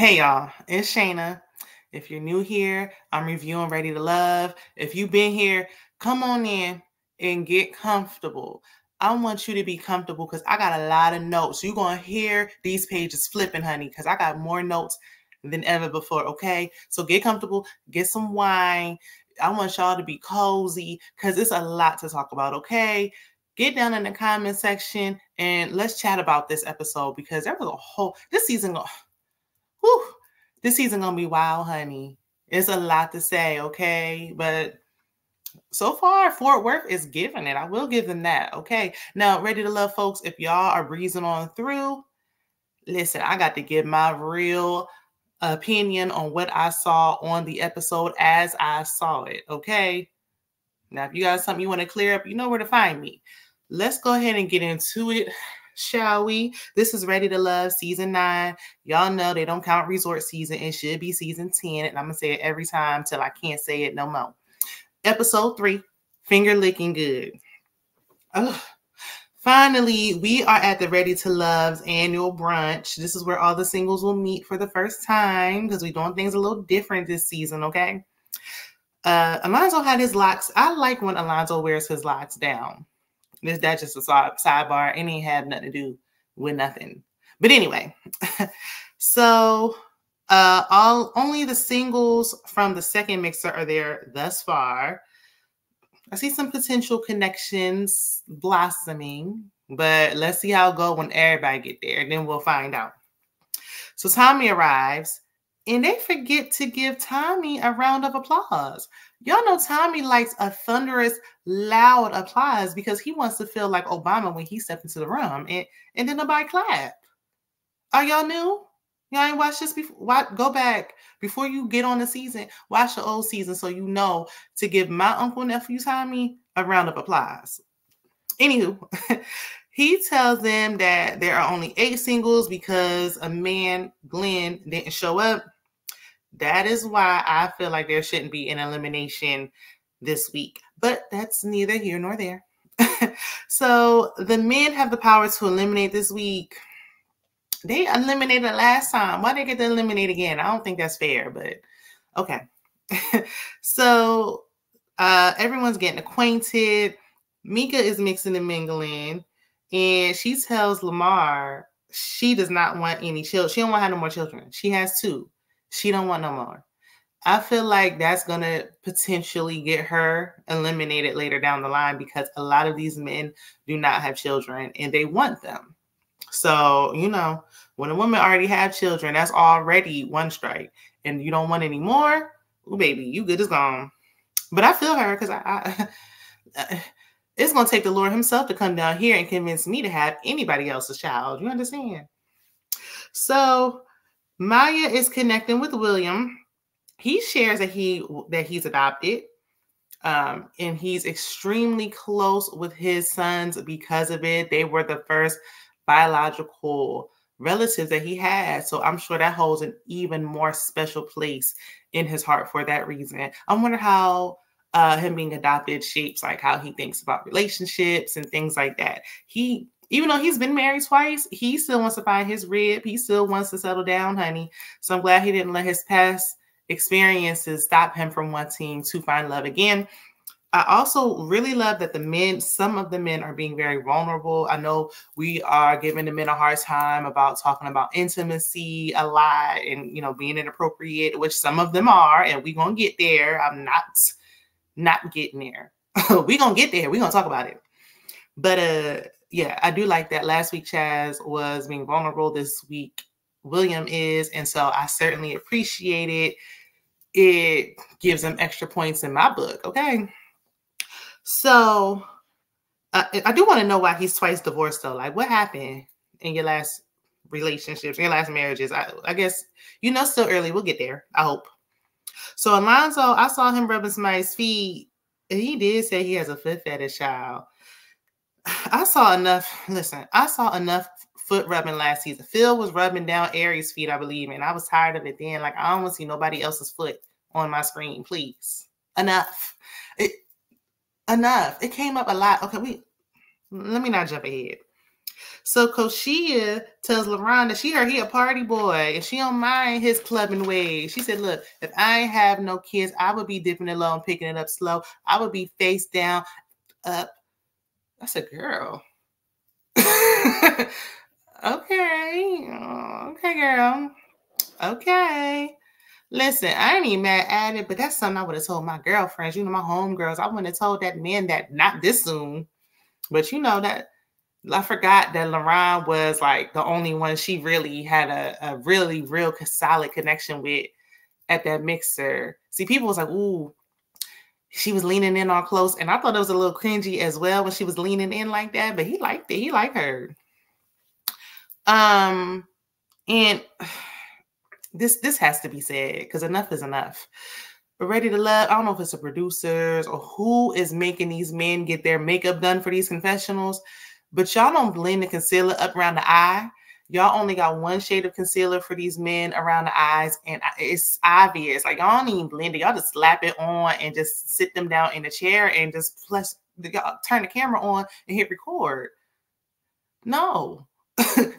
Hey y'all, it's Shayna. If you're new here, I'm reviewing Ready to Love. If you've been here, come on in and get comfortable. I want you to be comfortable because I got a lot of notes. You're going to hear these pages flipping, honey, because I got more notes than ever before, okay? So get comfortable, get some wine. I want y'all to be cozy because it's a lot to talk about, okay? Get down in the comment section and let's chat about this episode because there was a whole, this season gonna be wild, honey. It's a lot to say, okay? But so far, Fort Worth is giving it. I will give them that, okay? Now, Ready to Love, folks, if y'all are breezing on through, listen, I got to give my real opinion on what I saw on the episode as I saw it, okay? Now, if you got something you want to clear up, you know where to find me. Let's go ahead and get into it, shall we? This is Ready to Love season 9. Y'all know they don't count resort season. It should be season 10. And I'm going to say it every time till I can't say it no more. Episode 3, Finger Licking Good. Ugh. Finally, we are at the Ready to Love's annual brunch. This is where all the singles will meet for the first time because we're doing things a little different this season, okay? Alonzo had his locks. I like when Alonzo wears his locks down. That's just a sidebar. It ain't had nothing to do with nothing. But anyway, so only the singles from the second mixer are there thus far. I see some potential connections blossoming, but let's see how it goes when everybody get there, and then we'll find out. So Tommy arrives, and they forget to give Tommy a round of applause. Y'all know Tommy likes a thunderous, loud applause because he wants to feel like Obama when he stepped into the room, and then nobody clap. Are y'all new? Y'all ain't watched this before? Go back before you get on the season. Watch the old season so you know to give my uncle nephew Tommy a round of applause. Anywho, he tells them that there are only 8 singles because a man, Glenn, didn't show up. That is why I feel like there shouldn't be an elimination this week. But that's neither here nor there. So the men have the power to eliminate this week. They eliminated last time. Why they get to eliminate again? I don't think that's fair, but okay. So everyone's getting acquainted. Mika is mixing and mingling, and she tells Lamar she does not want any children. She don't want to have no more children. She has 2. She don't want no more. I feel like that's going to potentially get her eliminated later down the line because a lot of these men do not have children and they want them. So, you know, when a woman already have children, that's already one strike. And you don't want any more, ooh, baby, you good as gone. But I feel her because it's going to take the Lord himself to come down here and convince me to have anybody else's child. You understand? So Maya is connecting with William. He shares that he's adopted. And he's extremely close with his sons because of it. They were the first biological relatives that he had. So I'm sure that holds an even more special place in his heart for that reason. I wonder how him being adopted shapes like how he thinks about relationships and things like that. Even though he's been married twice, he still wants to find his rib. He still wants to settle down, honey. So I'm glad he didn't let his past experiences stop him from wanting to find love again. I also really love that some of the men are being very vulnerable. I know we are giving the men a hard time about talking about intimacy a lot and, you know, being inappropriate, which some of them are, and we're going to get there. I'm not getting there. We're going to get there. We're going to talk about it. But yeah, I do like that. Last week, Chaz was being vulnerable. This week, William is. And so I certainly appreciate it. It gives them extra points in my book. Okay. So I do want to know why he's twice divorced, though. Like, what happened in your last relationships, in your last marriages? I guess, you know, still early. We'll get there, I hope. So Alonzo, I saw him rubbing somebody's feet. And he did say he has a foot fetish, child. I saw enough foot rubbing last season. Phil was rubbing down Aries' feet, I believe, and I was tired of it then. Like, I don't want to see nobody else's foot on my screen, please. Enough. It came up a lot. Okay, let me not jump ahead. So Koshia tells LaRon that she heard he a party boy and she don't mind his clubbing ways. She said, look, if I ain't have no kids, I would be dipping it low and picking it up slow. I would be face down, up. I said, girl. Okay. Okay, girl. Okay. Listen, I ain't even mad at it, but that's something I would have told my girlfriends, you know, my homegirls. I wouldn't have told that man that not this soon. But you know that I forgot that LaRon was like the only one she really had a really real solid connection with at that mixer. See, people was like, ooh, she was leaning in all close. And I thought it was a little cringy as well when she was leaning in like that, but he liked it. He liked her. And this has to be said because enough is enough. But Ready to Love, I don't know if it's the producers or who is making these men get their makeup done for these confessionals, but y'all don't blend the concealer up around the eye. Y'all only got one shade of concealer for these men around the eyes, and it's obvious. Like, y'all don't even blend it. Y'all just slap it on and just sit them down in a chair and just y'all turn the camera on and hit record. No.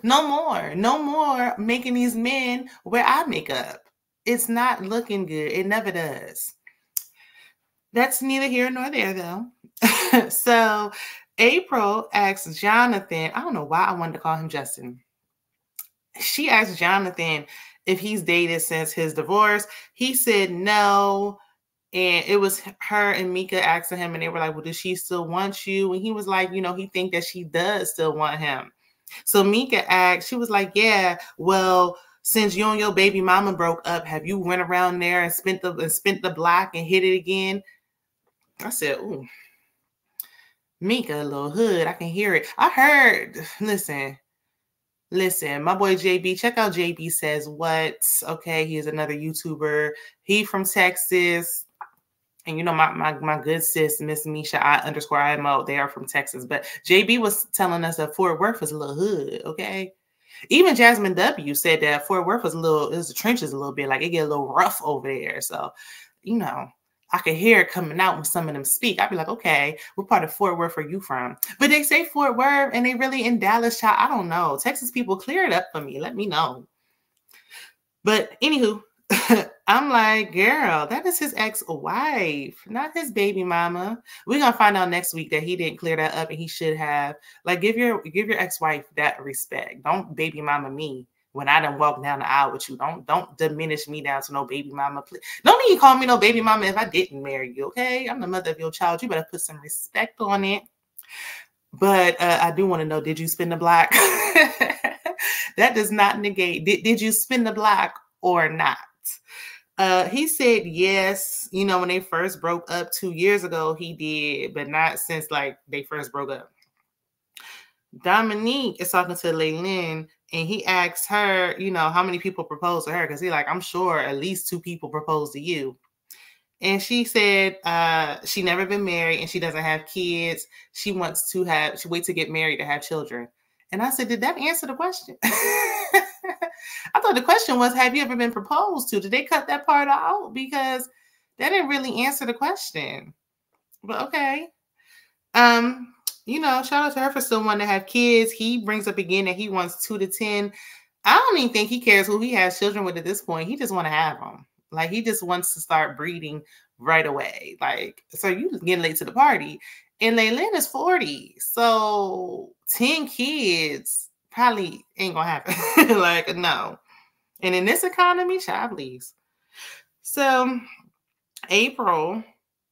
No more making these men wear eye makeup. It's not looking good. It never does. That's neither here nor there, though. So April asks Jonathan, I don't know why I wanted to call him Justin. She asked Jonathan if he's dated since his divorce. He said no. And it was her and Mika asking him, and they were like, well, does she still want you? And he was like, you know, he think that she does still want him. So Mika asked, she was like, yeah, well, since you and your baby mama broke up, have you went around there and spent the block and hit it again? I said, ooh, Mika, a little hood. I can hear it. I heard, listen, my boy JB, check out JB Says What. Okay, he is another YouTuber. He from Texas. And you know, my good sis, Miss Misha _IMO, they are from Texas. But JB was telling us that Fort Worth was a little hood, okay? Even Jasmine W said that Fort Worth was the trenches a little bit, like it get a little rough over there. So, you know, I could hear it coming out when some of them speak. I'd be like, okay, what part of Fort Worth are you from? But they say Fort Worth and they really in Dallas, child. I don't know. Texas people, clear it up for me. Let me know. But anywho, I'm like, girl, that is his ex-wife, not his baby mama. We're gonna find out next week that he didn't clear that up, and he should have. Like, give your ex-wife that respect. Don't baby mama me when I done walk down the aisle with you. Don't diminish me down to no baby mama. Please. Don't even call me no baby mama if I didn't marry you. Okay, I'm the mother of your child. You better put some respect on it. But I do want to know: did you spin the block? That does not negate. Did you spin the block or not? He said yes. You know, when they first broke up 2 years ago, he did, but not since like they first broke up. Dominique is talking to Lickin, and he asked her, you know, how many people proposed to her? Because he's like, I'm sure at least 2 people proposed to you. And she said she never been married and she doesn't have kids. She wants to wait to get married to have children. And I said, did that answer the question? I thought the question was, have you ever been proposed to? Did they cut that part out? Because that didn't really answer the question. But okay. You know, shout out to her for still wanting to have kids. He brings up again that he wants 2 to 10. I don't even think he cares who he has children with at this point. He just want to have them. Like, he just wants to start breeding right away. Like, so you just getting late to the party. And Lickin is 40. So 10 kids probably ain't gonna happen. Like, no. And in this economy, child, please. So April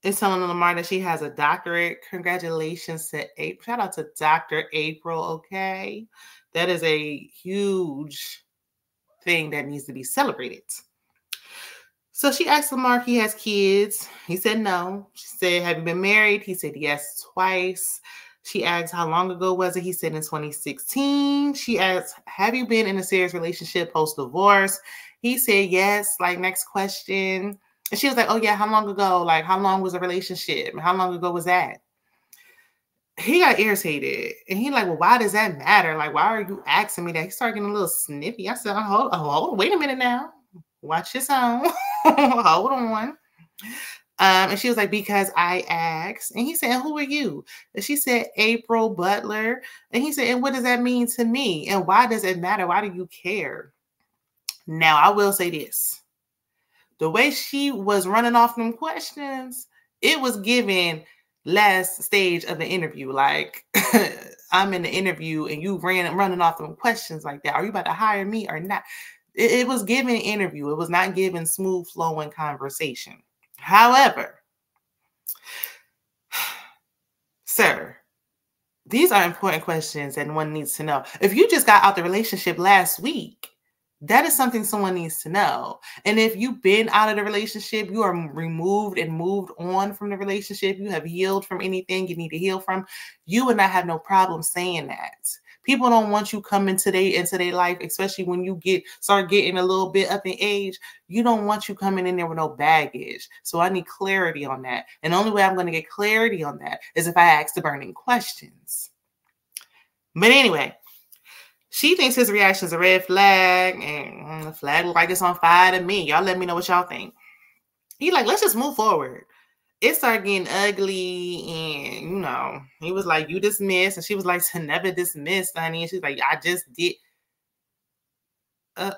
is telling Lamar that she has a doctorate. Congratulations to April. Shout out to Dr. April, okay? That is a huge thing that needs to be celebrated. So she asked Lamar if he has kids. He said no. She said, have you been married? He said yes, twice. She asked, how long ago was it? He said in 2016. She asked, have you been in a serious relationship post-divorce? He said yes. Like, next question. And she was like, oh yeah, how long ago? Like, how long was the relationship? How long ago was that? He got irritated. And he like, well, why does that matter? Like, why are you asking me that? He started getting a little snippy. I said, hold on, wait a minute now. Watch your tone. Hold on. And she was like, because I asked. And he said, who are you? And she said, April Butler. And he said, and what does that mean to me? And why does it matter? Why do you care? Now, I will say this. The way she was running off them questions, it was given last stage of the interview. Like, I'm in the interview and you running off them questions like that. Are you about to hire me or not? It was given an interview. It was not given smooth flowing conversation. However, sir, these are important questions that one needs to know. If you just got out the relationship last week, that is something someone needs to know. And if you've been out of the relationship, you are removed and moved on from the relationship, you have healed from anything you need to heal from, you would not have no problem saying that. People don't want you coming into their life, especially when you start getting a little bit up in age. You don't want you coming in there with no baggage. So I need clarity on that. And the only way I'm going to get clarity on that is if I ask the burning questions. But anyway, she thinks his reaction is a red flag, and the flag look like it's on fire to me. Y'all let me know what y'all think. He like, let's just move forward. It started getting ugly, and he was like, you dismissed, and she was like, to never dismiss, honey. And she's like, I just did. I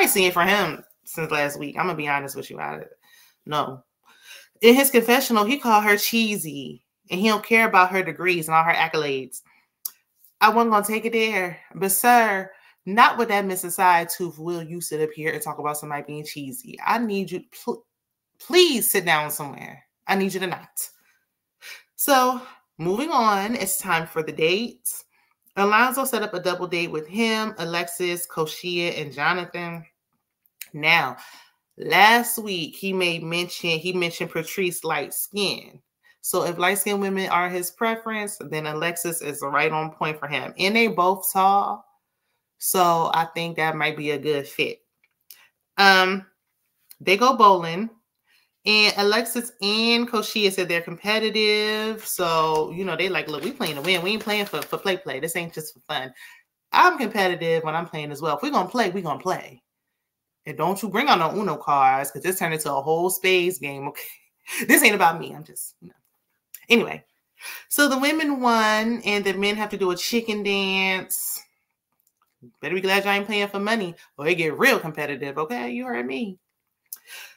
ain't seen it for him since last week. I'm gonna be honest with you. No. In his confessional, he called her cheesy, and he don't care about her degrees and all her accolades. I wasn't gonna take it there, but sir, not with that missing side tooth will you sit up here and talk about somebody being cheesy. I need you, please sit down somewhere. I need you to not. So moving on, it's time for the dates. Alonzo set up a double date with him, Alexis, Koshia, and Jonathan. Now, last week he mentioned Patrice light skin. So if light-skinned women are his preference, then Alexis is right on point for him. And they both tall. So I think that might be a good fit. They go bowling. And Alexis and Koshia said they're competitive. So, they like, look, we playing to win. We ain't playing for play. This ain't just for fun. I'm competitive when I'm playing as well. If we're going to play, we're going to play. And don't you bring on no Uno cards, because this turned into a whole spades game. Okay. This ain't about me. I'm just, Anyway, so the women won, and the men have to do a chicken dance. Better be glad y'all ain't playing for money, or it get real competitive, okay? You heard me.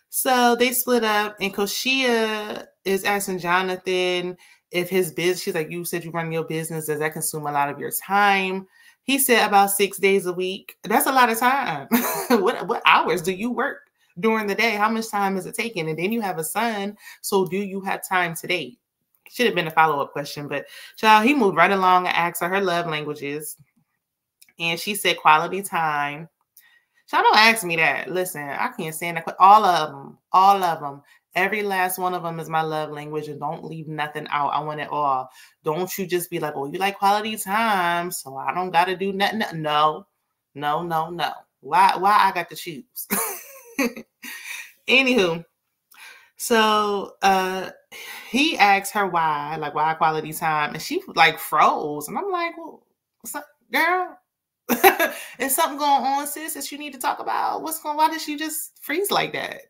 So they split up, and Koshia is asking Jonathan if his business, she's like, you said you run your business, does that consume a lot of your time? He said about 6 days a week. That's a lot of time. What hours do you work during the day? How much time is it taking? And then you have a son, so do you have time to date? Should have been a follow-up question, but child, he moved right along and asked her love languages. And she said quality time. Child, don't ask me that. Listen, I can't stand that. All of them. Every last one of them is my love language, and don't leave nothing out. I want it all. Don't you just be like, oh, you like quality time, so I don't got to do nothing. No. Why I got to choose? Anywho, so he asked her why quality time, and she like froze, and I'm like, well, what's up, girl? Is something going on, sis, that you need to talk about? Why did she just freeze like that?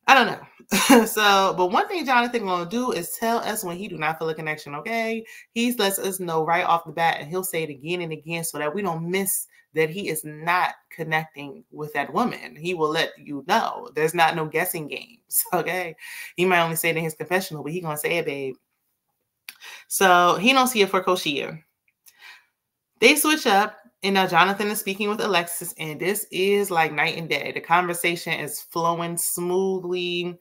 I don't know. So, but one thing Jonathan gonna do is tell us when he do not feel a connection, okay? He lets us know right off the bat, and he'll say it again and again so that we don't miss that he is not connecting with that woman. He will let you know. There's not no guessing games, okay? He might only say it in his confessional, but he gonna say it, babe. So he don't see it for Koshia. They switch up, and now Jonathan is speaking with Alexis, and this is like night and day. The conversation is flowing smoothly.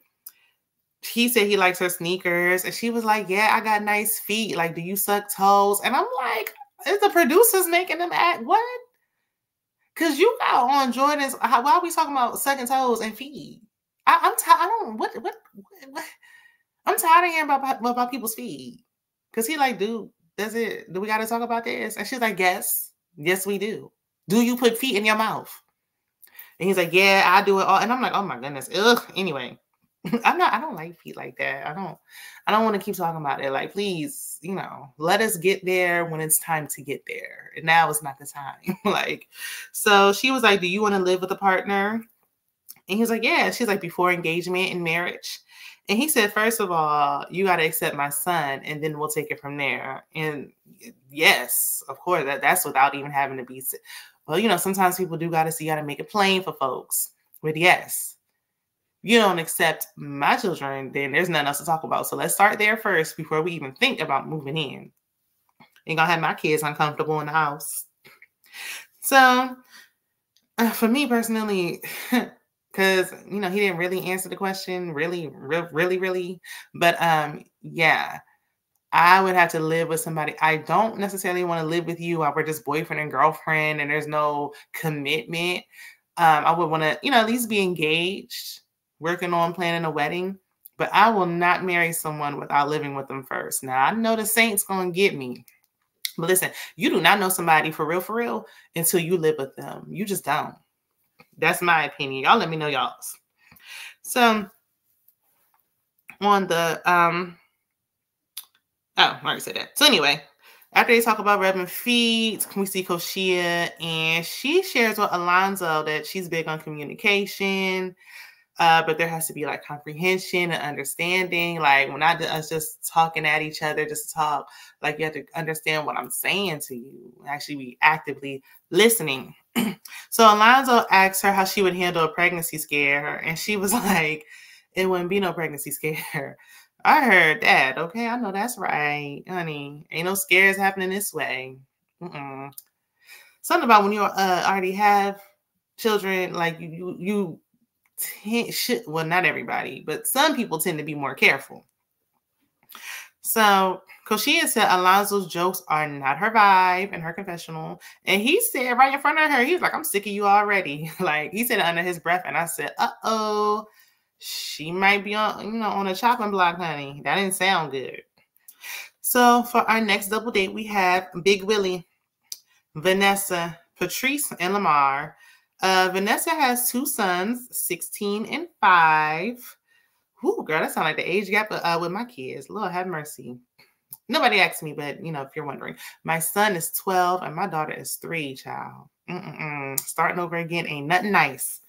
He said he likes her sneakers, and she was like, yeah, I got nice feet. Like, do you suck toes? And I'm like, is the producers making them act? What? Because you got on Jordans. Why are we talking about sucking toes and feet? I'm tired. What? I'm tired of hearing about people's feet. Because he like, dude, that's it. Do we got to talk about this? And she's like, yes, we do. Do you put feet in your mouth? And he's like, yeah, I do it all. And I'm like, oh my goodness. Ugh. Anyway, I don't like feet like that. I don't want to keep talking about it. Like, please, let us get there when it's time to get there. And now is not the time. So she was like, do you want to live with a partner? And he was like, yeah. She's like, before engagement and marriage. And he said, first of all, you got to accept my son, and then we'll take it from there. And yes, of course, that's without even having to be. Well, you know, sometimes people do got to see how to make it plain for folks. But yes, you don't accept my children, then there's nothing else to talk about. So let's start there first before we even think about moving in. Ain't gonna have my kids uncomfortable in the house. So for me personally, because, you know, he didn't really answer the question, really. But yeah, I would have to live with somebody. I don't necessarily want to live with you while we're just boyfriend and girlfriend and there's no commitment. I would want to, you know, at least be engaged, working on planning a wedding. But I will not marry someone without living with them first. Now, I know the saints going to get me. But listen, you do not know somebody for real, until you live with them. You just don't. That's my opinion. Y'all let me know y'all's. So on the oh, I already said that. So anyway, after they talk about rubbing feet, we see Koshia, and she shares with Alonzo that she's big on communication, but there has to be like comprehension and understanding. Like we're not us just talking at each other, just talk. Like you have to understand what I'm saying to you. Actually, be actively listening. So Alonzo asked her how she would handle a pregnancy scare, and she was like, "It wouldn't be no pregnancy scare." I heard that. Okay, I know that's right, honey. Ain't no scares happening this way. Something about when you already have children, like you should, well, not everybody, but some people tend to be more careful. So Koshia said Alonzo's jokes are not her vibe in her confessional. And he said right in front of her, he was like, I'm sick of you already. Like he said it under his breath. And I said, uh-oh, she might be on, you know, on a chopping block, honey. That didn't sound good. So for our next double date, we have Big Willie, Vanessa, Patrice, and Lamar. Vanessa has 2 sons, 16 and 5. Ooh, girl, that sounds like the age gap with my kids. Lord have mercy. Nobody asked me, but, you know, if you're wondering. My son is 12 and my daughter is 3, child. Starting over again ain't nothing nice.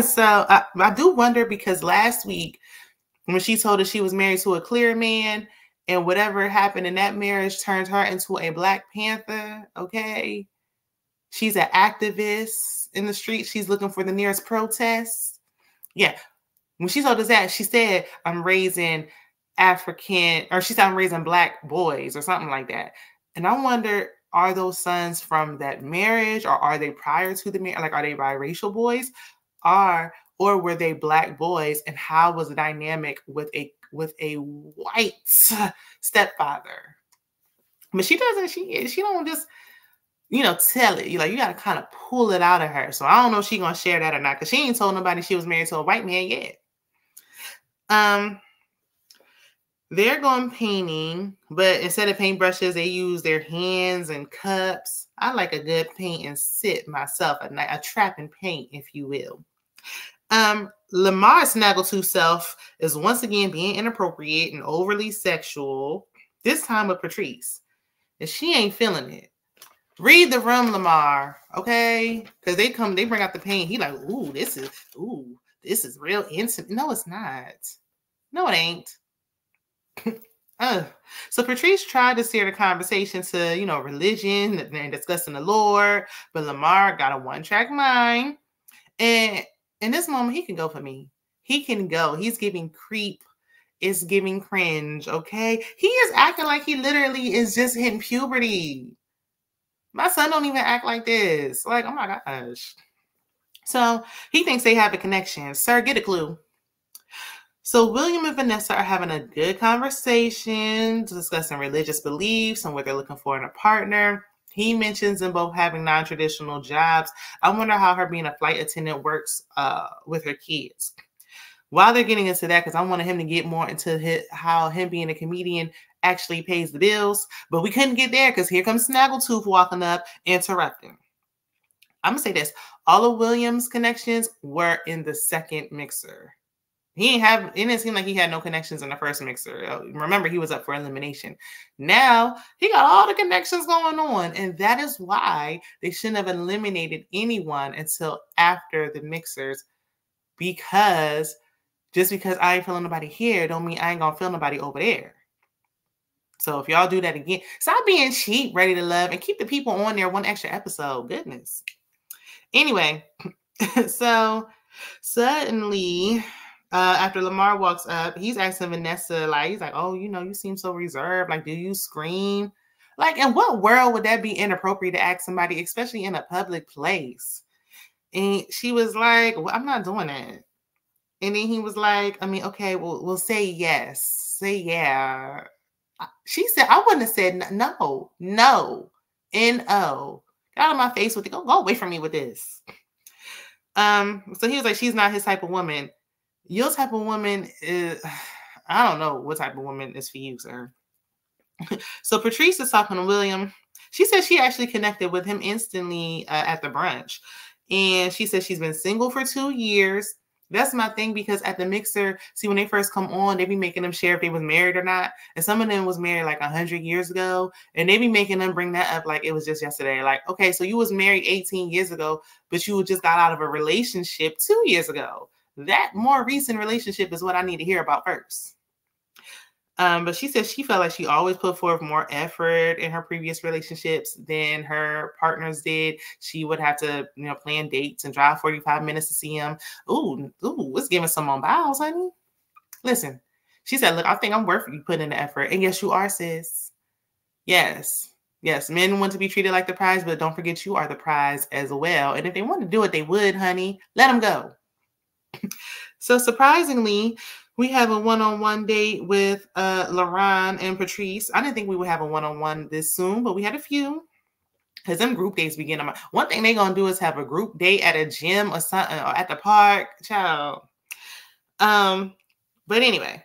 So I do wonder, because last week when she told us she was married to a clear man and whatever happened in that marriage turned her into a Black Panther, okay? She's an activist in the street. She's looking for the nearest protest. Yeah. When she told us that, she said, I'm raising African, or she said, I'm raising Black boys or something like that. And I wonder, are those sons from that marriage, or are they prior to the marriage? Like, are they biracial boys? Or were they Black boys? And how was the dynamic with a white stepfather? But she doesn't, she don't just, you know, tell it. You got to kind of pull it out of her. So I don't know if she's going to share that or not, because she ain't told nobody she was married to a white man yet. They're going painting, but instead of paintbrushes, they use their hands and cups. I like a good paint and sit myself, a trap and paint, if you will. Lamar's snaggletooth self is once again being inappropriate and overly sexual, this time with Patrice. And she ain't feeling it. Read the room, Lamar, okay? Because they bring out the paint. He like, this is real intimate. No, it's not. No, it ain't. So Patrice tried to steer the conversation to, you know, religion and discussing the Lord, but Lamar got a one-track mind. And in this moment, he can go for me. He can go. He's giving creep. It's giving cringe, okay? He is acting like he literally is just hitting puberty. My son don't even act like this. Like, oh my gosh. So he thinks they have a connection. Sir, get a clue. So William and Vanessa are having a good conversation, discussing religious beliefs and what they're looking for in a partner. He mentions them both having non-traditional jobs. I wonder how her being a flight attendant works with her kids. While they're getting into that, because I wanted him to get more into how him being a comedian actually pays the bills, but we couldn't get there because here comes Snaggletooth walking up, interrupting. I'm gonna say this: all of William's connections were in the second mixer. It didn't seem like he had no connections in the first mixer. Remember, he was up for elimination. Now he got all the connections going on, and that is why they shouldn't have eliminated anyone until after the mixers because just because I ain't feeling nobody here don't mean I ain't gonna feel nobody over there. So if y'all do that again, stop being cheap, Ready to Love, and keep the people on there one extra episode. Goodness. Anyway, so suddenly, after Lamar walks up, he's asking Vanessa, like, he's like, oh, you seem so reserved. Like, do you scream? Like, in what world would that be inappropriate to ask somebody, especially in a public place? And she was like, well, I'm not doing that. And then he was like, I mean, okay, well, we'll say yes. Say yeah. She said, I wouldn't have said no. N-O. Get out of my face with it. Go away from me with this. So he was like, she's not his type of woman. Your type of woman is, I don't know what type of woman is for you, sir. So Patrice is talking to William. She said she actually connected with him instantly at the brunch. And she said she's been single for 2 years. That's my thing, because at the mixer, see, when they first come on, they be making them share if they was married or not. And some of them was married like 100 years ago. And they be making them bring that up like it was just yesterday. Like, okay, so you was married 18 years ago, but you just got out of a relationship 2 years ago. That more recent relationship is what I need to hear about first. But she said she felt like she always put forth more effort in her previous relationships than her partners did. She would have to, plan dates and drive 45 minutes to see him. Ooh, it's giving some on bows, honey. Listen, she said, look, I think I'm worth you putting in the effort. And yes, you are, sis. Yes, men want to be treated like the prize, but don't forget you are the prize as well. And if they want to do it, they would, honey. Let them go. So surprisingly, we have a one-on-one date with LaRon and Patrice. I didn't think we would have a one-on-one this soon, but we had a few. Because them group dates begin. One thing they're going to do is have a group date at a gym or something, or at the park. Child. But anyway.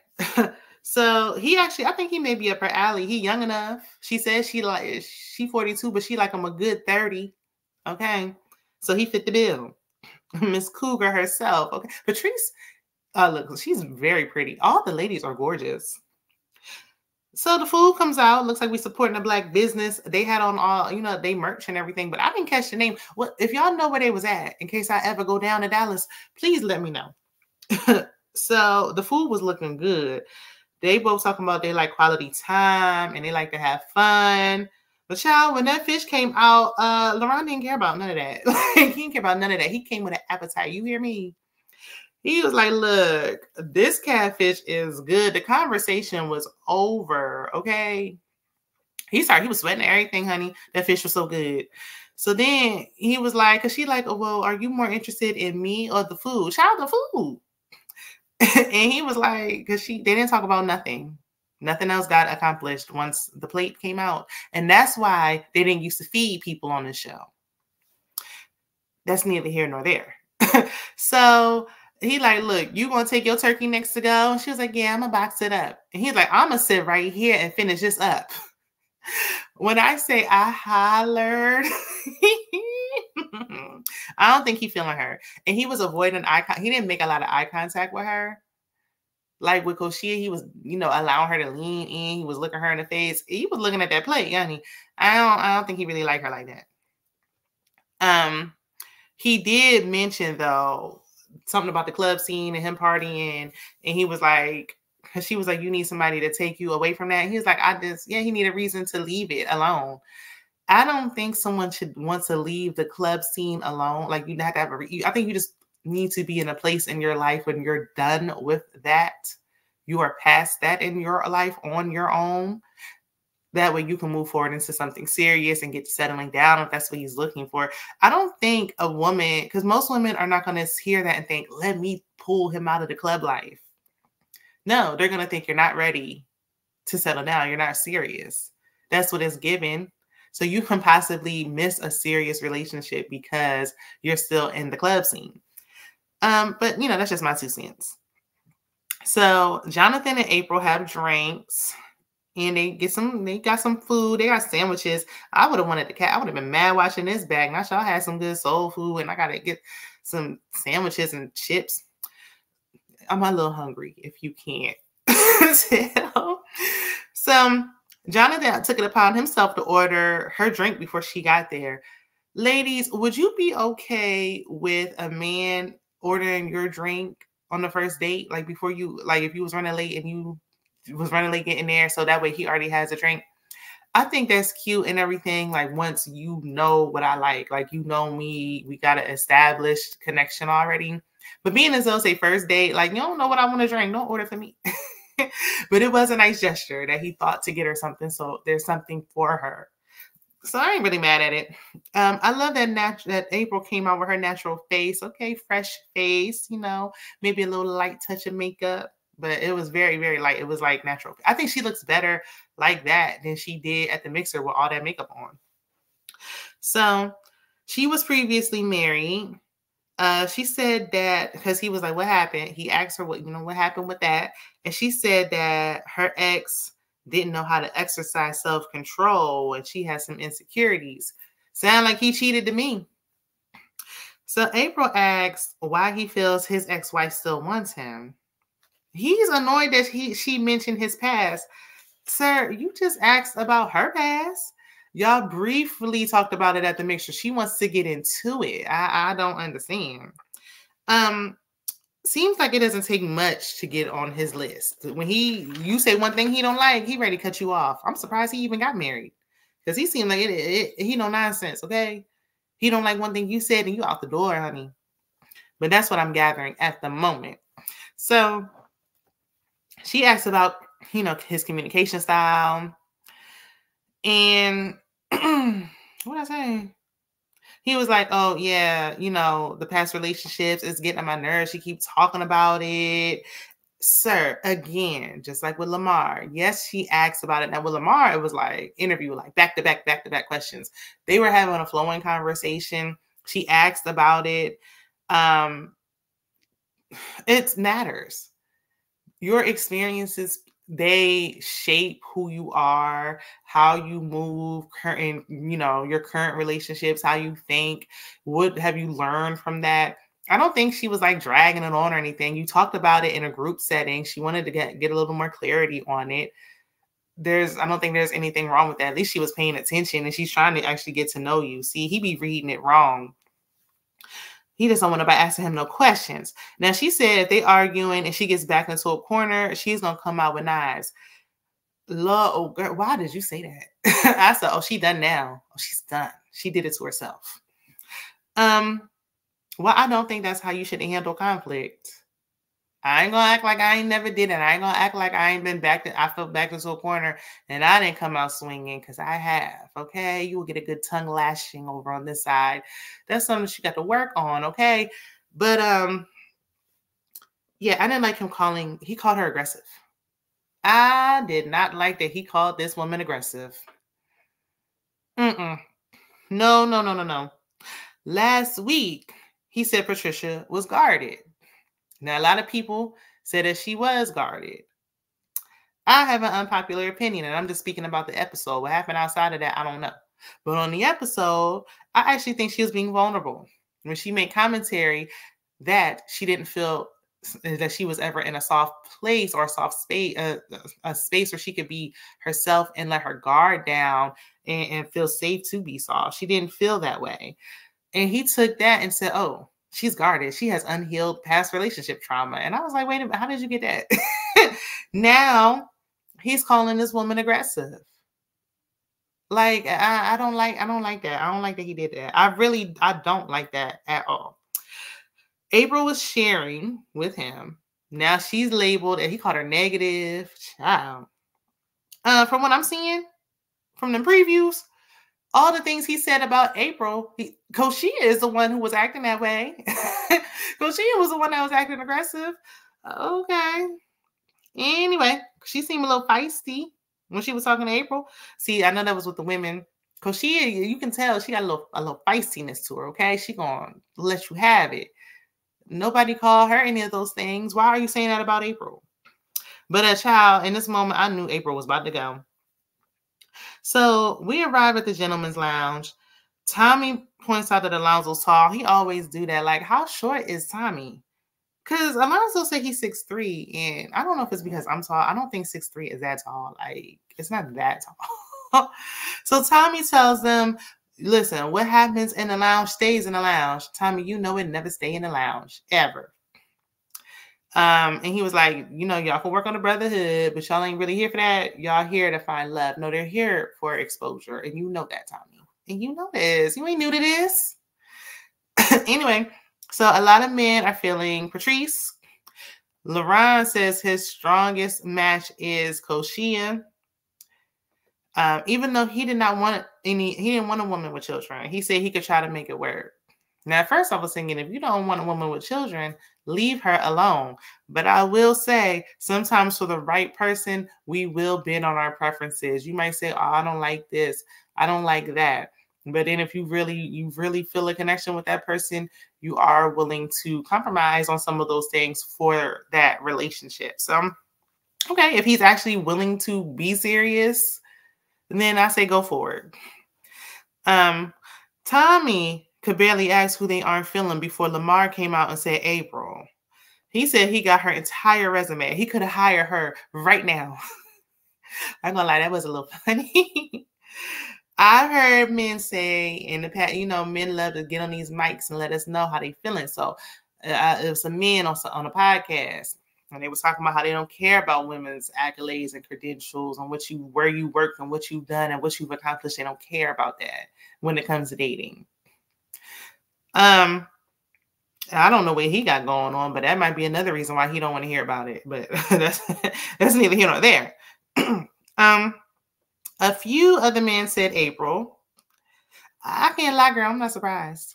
So he actually, I think he may be up her alley. He young enough. She says she 42, but she like him a good 30. Okay. So he fit the bill. Miss Cougar herself. Okay. Patrice, look, she's very pretty. All the ladies are gorgeous. So the food comes out. Looks like we're supporting a Black business. They had on all, they merch and everything, but I didn't catch the name. Well, if y'all know where they was at, in case I ever go down to Dallas, please let me know. So the food was looking good. They both talking about they like quality time and they like to have fun. But child, when that fish came out, LaRon didn't care about none of that. Like, he didn't care about none of that. He came with an appetite. You hear me? He was like, look, this catfish is good. The conversation was over, okay? He was sweating everything, honey. That fish was so good. So then he was like, because she like, oh, well, are you more interested in me or the food? Child, the food. And he was like, because they didn't talk about nothing. Nothing else got accomplished once the plate came out. And that's why they didn't used to feed people on the show. That's neither here nor there. So he like, look, you gonna take your turkey next to go? And she was like, yeah, I'm gonna box it up. And he's like, I'm gonna sit right here and finish this up. When I say I hollered, I don't think he feeling her. And he was avoiding he didn't make a lot of eye contact with her. Like with Koshia, he was, allowing her to lean in. He was looking her in the face. He was looking at that plate, honey. I don't think he really liked her like that. He did mention though something about the club scene and him partying, and he was like, because she was like, you need somebody to take you away from that. And he was like, he need a reason to leave it alone. I don't think someone should want to leave the club scene alone. Like, you have to have I think you just need to be in a place in your life when you're done with that. You are past that in your life on your own. That way you can move forward into something serious and get settling down if that's what he's looking for. I don't think a woman, because most women are not going to hear that and think, let me pull him out of the club life. No, they're going to think you're not ready to settle down. You're not serious. That's what it's given. So you can possibly miss a serious relationship because you're still in the club scene. But, that's just my 2 cents. So Jonathan and April have drinks. And they got some food. They got sandwiches. I would have wanted the cat. I would have been mad watching this bag. Now y'all had some good soul food, and I gotta get some sandwiches and chips. I'm a little hungry, if you can't tell. So Jonathan took it upon himself to order her drink before she got there. Ladies, would you be okay with a man ordering your drink on the first date, like before you, like if you was running late and you was running late getting there, so that way he already has a drink. I think that's cute and everything. Like once you know what I like you know me, we got an established connection already. But being as though say first date, like you don't know what I want to drink, don't order for me. But it was a nice gesture that he thought to get her something, so there's something for her. So I ain't really mad at it. I love that April came out with her natural face. Okay, fresh face, maybe a little light touch of makeup, but it was very, very light. It was like natural. I think she looks better like that than she did at the mixer with all that makeup on. So she was previously married. She said that because he was like, what happened? He asked her what happened with that. And she said that her ex didn't know how to exercise self-control and she has some insecurities. Sound like he cheated to me. So April asks why he feels his ex-wife still wants him. He's annoyed that she mentioned his past. Sir, you just asked about her past. Y'all briefly talked about it at the mixture. She wants to get into it. I don't understand. Seems like it doesn't take much to get on his list. When you say one thing he don't like, he ready to cut you off. I'm surprised he even got married because he seemed like he no nonsense. Okay, he don't like one thing you said and you out the door, honey. But that's what I'm gathering at the moment. So she asked about his communication style and what I say. He was like, oh, yeah, the past relationships is getting on my nerves. She keeps talking about it. Sir, again, just like with Lamar. Yes, she asked about it. Now with Lamar, it was like interview, like back-to-back questions. They were having a flowing conversation. She asked about it. It matters. Your experiences, they shape who you are, how you move, your current relationships, how you think. What have you learned from that? I don't think she was like dragging it on or anything. You talked about it in a group setting. She wanted to get a little more clarity on it. I don't think there's anything wrong with that. At least she was paying attention and she's trying to actually get to know you. See, he be reading it wrong. He just don't want nobody asking him no questions. Now, she said if they arguing and she gets back into a corner, she's going to come out with knives. Lord, oh girl, why did you say that? I said, oh, she done now. Oh, she's done. She did it to herself. Well, I don't think that's how you should handle conflict. I ain't going to act like I ain't never did it. I ain't going to act like I ain't been I fell back into a corner and I didn't come out swinging because I have, okay? You will get a good tongue lashing over on this side. That's something she got to work on, okay? But, yeah, I didn't like he called her aggressive. I did not like that he called this woman aggressive. No. Last week, he said Patricia was guarded. Now, a lot of people said that she was guarded. I have an unpopular opinion, and I'm just speaking about the episode. What happened outside of that, I don't know. But on the episode, I actually think she was being vulnerable. When she made commentary that she didn't feel that she was ever in a soft place or a soft space, a space where she could be herself and let her guard down and feel safe to be soft. She didn't feel that way. And he took that and said, oh, she's guarded. She has unhealed past relationship trauma. And I was like, wait a minute, how did you get that? Now he's calling this woman aggressive. Like, I don't like that. I don't like that he did that. I don't like that at all. April was sharing with him. Now she's labeled, and he called her negative. Child. From what I'm seeing from the previews, all the things he said about April, Koshia is the one who was acting that way. Koshia was the one that was acting aggressive. Okay. Anyway, she seemed a little feisty when she was talking to April. See, I know that was with the women. Koshia, you can tell she got a little feistiness to her, okay? She gonna let you have it. Nobody called her any of those things. Why are you saying that about April? But a child, in this moment, I knew April was about to go. So we arrived at the gentleman's lounge. Tommy points out that Alonzo's tall. He always do that. Like, how short is Tommy? Because Alonzo said he's 6'3", and I don't know if it's because I'm tall. I don't think 6'3" is that tall. Like, it's not that tall. So Tommy tells them, Listen, what happens in the lounge stays in the lounge. Tommy, you know it never stay in the lounge ever. And he was like, you know, y'all can work on the brotherhood, but y'all ain't really here for that. Y'all here to find love. No, they're here for exposure. And you know that, Tommy. And you know this. You ain't new to this. Anyway, so a lot of men are feeling Patrice. LaRon says his strongest match is Koshia. Even though he didn't want a woman with children. He said he could try to make it work. Now, at first I was thinking, if you don't want a woman with children, leave her alone. But I will say, sometimes for the right person, we will bend on our preferences. You might say, oh, I don't like this. I don't like that. But then if you really feel a connection with that person, you are willing to compromise on some of those things for that relationship. So, okay, if he's actually willing to be serious, then I say go for it. Tommy could barely ask who they aren't feeling before Lamar came out and said April. He said he got her entire resume. He could have hired her right now. I'm gonna lie, that was a little funny. I've heard men say in the past, you know, men love to get on these mics and let us know how they feeling. So it was some men on a podcast, and they was talking about how they don't care about women's accolades and credentials and where you work and what you've done and what you've accomplished. They don't care about that when it comes to dating. I don't know what he got going on, but that might be another reason why he don't want to hear about it. But that's neither here nor there. A few other men said April. I can't lie, girl. I'm not surprised.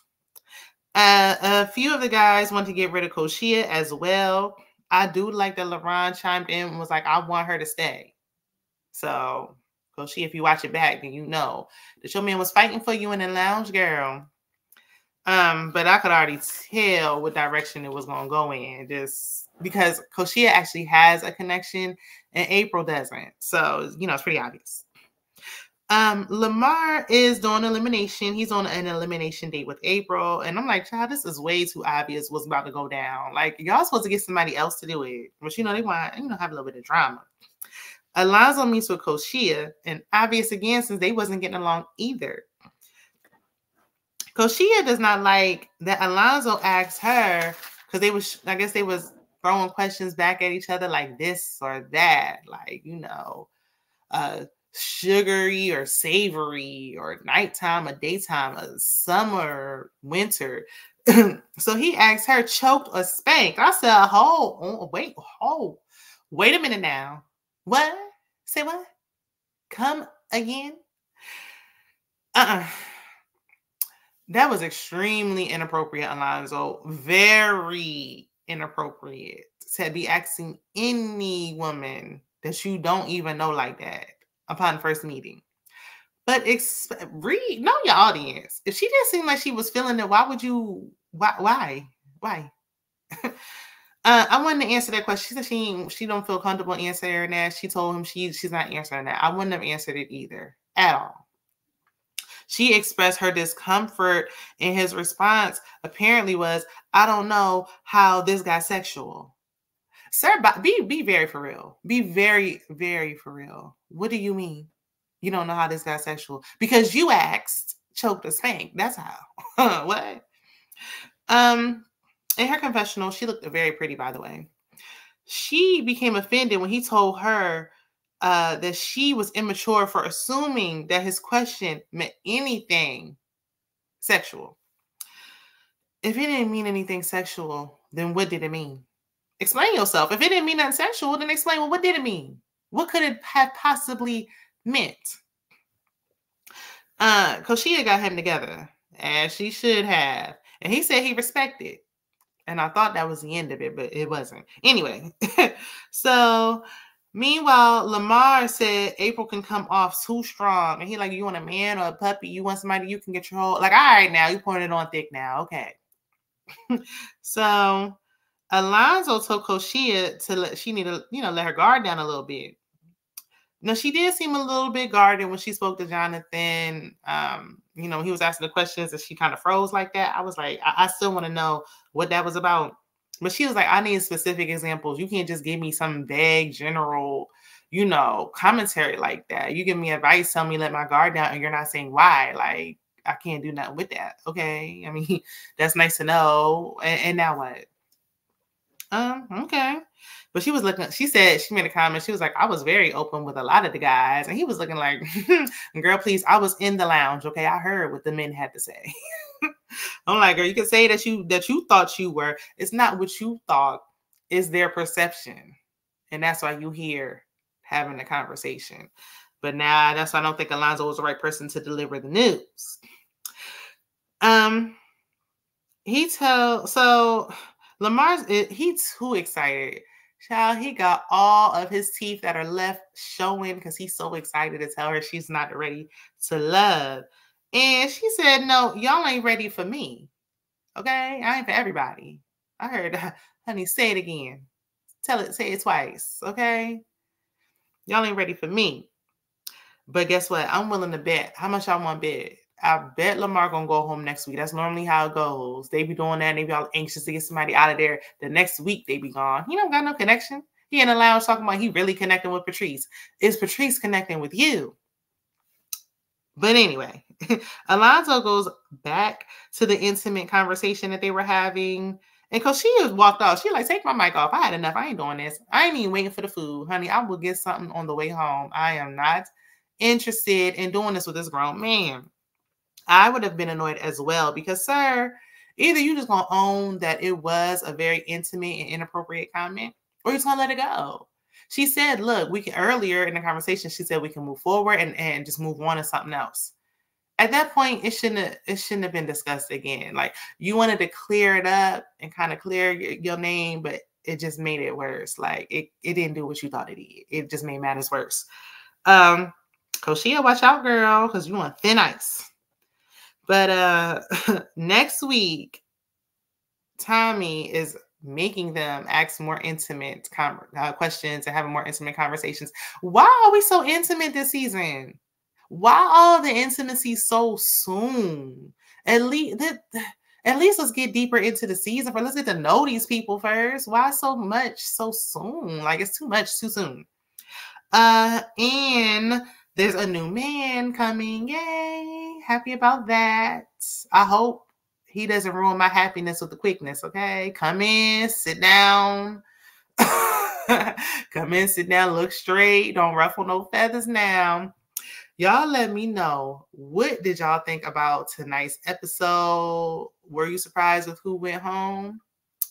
A few of the guys want to get rid of Koshia as well. I do like that LaRon chimed in and was like, I want her to stay. So, Koshia, if you watch it back, then you know that your man was fighting for you in the lounge, girl. But I could already tell what direction it was going to go in, just because Koshia actually has a connection and April doesn't. So, you know, it's pretty obvious. Lamar is doing elimination. He's on an elimination date with April. And I'm like, child, this is way too obvious what's about to go down. Like, y'all supposed to get somebody else to do it. But, you know, they want, you know, have a little bit of drama. Alonzo meets with Koshia, and obvious again, since they wasn't getting along either. Koshia does not like that Alonzo asked her, because I guess they was throwing questions back at each other like this or that. Like, you know, sugary or savory or nighttime or daytime, summer, winter. So he asked her choked or spanked. I said, wait a minute now. What? Say what? Come again? That was extremely inappropriate, Alonzo. Very inappropriate to be asking any woman that you don't even know like that upon first meeting. But know your audience. If she didn't seem like she was feeling it, why would you? Why? I wanted to answer that question. She said she don't feel comfortable answering that. She told him she's not answering that. I wouldn't have answered it either at all. She expressed her discomfort, and his response apparently was, I don't know how this got sexual. Sir, be very for real. Be very, very for real. What do you mean? You don't know how this got sexual? Because you asked, choked, or spanked. That's how. What? In her confessional, she looked very pretty, by the way. She became offended when he told her that she was immature for assuming that his question meant anything sexual. If it didn't mean anything sexual, then what did it mean? Explain yourself. If it didn't mean nothing sexual, then explain, well, what did it mean? What could it have possibly meant? Koshia got him together, as she should have. And he said he respected. And I thought that was the end of it, but it wasn't. Anyway, so meanwhile, Lamar said April can come off too strong. And he like, you want a man or a puppy? You want somebody you can control? Like, all right, now you pouring it on thick now. Okay. So Alonzo told Koshia she need to, let her guard down a little bit. Now, she did seem a little bit guarded when she spoke to Jonathan. He was asking the questions and she kind of froze like that. I was like, I still want to know what that was about. But she was like, I need specific examples. You can't just give me some vague, general, commentary like that. You give me advice, tell me let my guard down, and you're not saying why. Like, I can't do nothing with that. Okay. I mean, that's nice to know. And now what? Okay. But she was looking, she said, she made a comment. She was like, I was very open with a lot of the guys. And he was looking like, girl, please, I was in the lounge. Okay. I heard what the men had to say. I'm like, girl, you can say that you thought you were. It's not what you thought, it's their perception. And that's why you here having a conversation. But now that's why I don't think Alonzo was the right person to deliver the news. He's too excited. Child, he got all of his teeth that are left showing because he's so excited to tell her she's not ready to love. And she said, no, y'all ain't ready for me. Okay? I ain't for everybody. I heard, honey, say it again. Say it twice. Okay? Y'all ain't ready for me. But guess what? I'm willing to bet. How much y'all want to bet? I bet Lamar gonna go home next week. That's normally how it goes. They be doing that and they be all anxious to get somebody out of there. The next week they be gone. He don't got no connection. He in the lounge talking about he really connecting with Patrice. Is Patrice connecting with you? But anyway, Alonzo goes back to the intimate conversation that they were having. And because she has walked off, she like, take my mic off. I had enough. I ain't doing this. I ain't even waiting for the food. Honey, I will get something on the way home. I am not interested in doing this with this grown man. I would have been annoyed as well because, sir, either you just going to own that it was a very intimate and inappropriate comment or you're just going to let it go. She said, look, we can, earlier in the conversation, she said we can move forward and just move on to something else. At that point, it shouldn't have been discussed again. Like, you wanted to clear it up and kind of clear your name, but it just made it worse. Like, it didn't do what you thought it did. It just made matters worse. Koshia, watch out, girl, because you on thin ice. But next week, Tommy is making them ask more intimate questions and having more intimate conversations. Why are we so intimate this season? Why all the intimacy so soon? At least let's get deeper into the season. Let's get to know these people first. Why so much so soon? Like, it's too much too soon. And there's a new man coming. Yay. Happy about that. I hope he doesn't ruin my happiness with the quickness. Okay. Come in, sit down. Come in, sit down, look straight. Don't ruffle no feathers now. Y'all let me know, what did y'all think about tonight's episode? Were you surprised with who went home?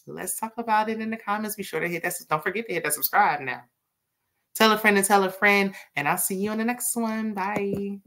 Let's talk about it in the comments. Be sure to hit that. Don't forget to hit that subscribe now. Tell a friend and tell a friend. And I'll see you on the next one. Bye.